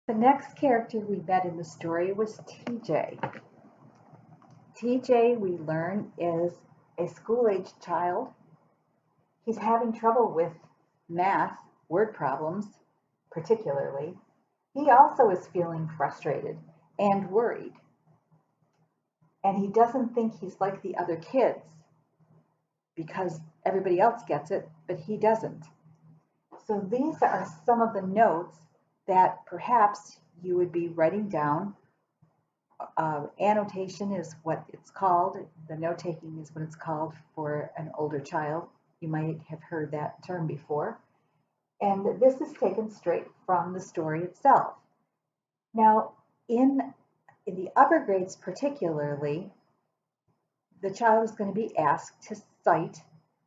The next character we met in the story was TJ. TJ, we learn, is a school-aged child. He's having trouble with math, word problems, particularly. He also is feeling frustrated and worried. And he doesn't think he's like the other kids because everybody else gets it, but he doesn't. So these are some of the notes that perhaps you would be writing down. Annotation is what it's called. The note taking is what it's called for an older child. You might have heard that term before. And this is taken straight from the story itself. Now, in the upper grades particularly, the child is going to be asked to cite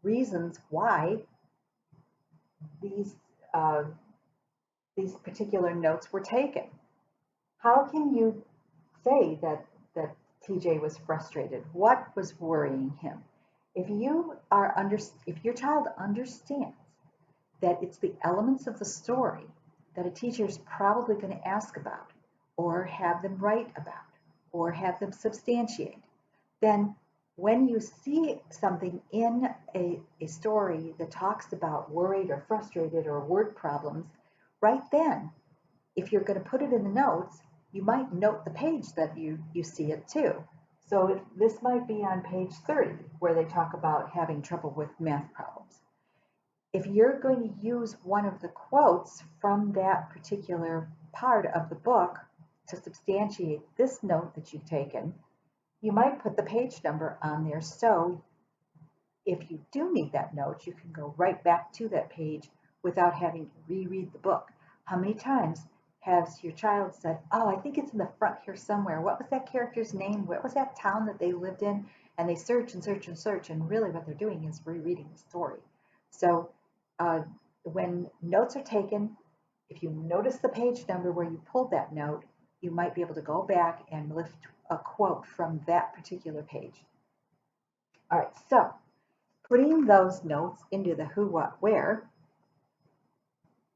reasons why these uh, these particular notes were taken. How can you say that TJ was frustrated? What was worrying him? If your child understands that it's the elements of the story that a teacher is probably going to ask about, or have them write about, or have them substantiate, then when you see something in a story that talks about worried or frustrated or word problems, right then, if you're going to put it in the notes, you might note the page that you see it too. So this might be on page 30 where they talk about having trouble with math problems. If you're going to use one of the quotes from that particular part of the book to substantiate this note that you've taken, you might put the page number on there so if you do need that note, you can go right back to that page without having to reread the book. How many times has your child said, "Oh, I think it's in the front here somewhere. What was that character's name? What was that town that they lived in?" And they search and search and search, and really what they're doing is rereading the story. So uh, when notes are taken, if you notice the page number where you pulled that note, you might be able to go back and lift a quote from that particular page. All right, so putting those notes into the who, what, where,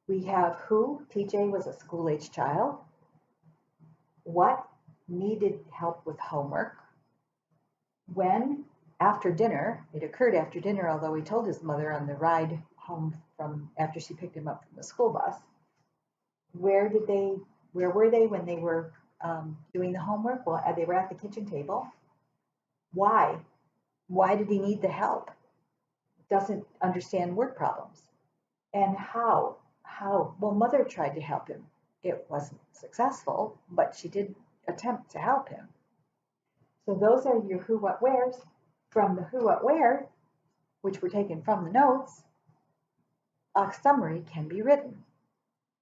we have who, TJ was a school-age child. What, needed help with homework. When, after dinner, it occurred after dinner, although he told his mother on the ride home from after she picked him up from the school bus. Where were they when they were doing the homework? Well, they were at the kitchen table. Why? Why did he need the help? Doesn't understand word problems. And how? How? Well, mother tried to help him. It wasn't successful, but she did attempt to help him. So those are your who, what, wheres. From the who, what, where, which were taken from the notes, a summary can be written.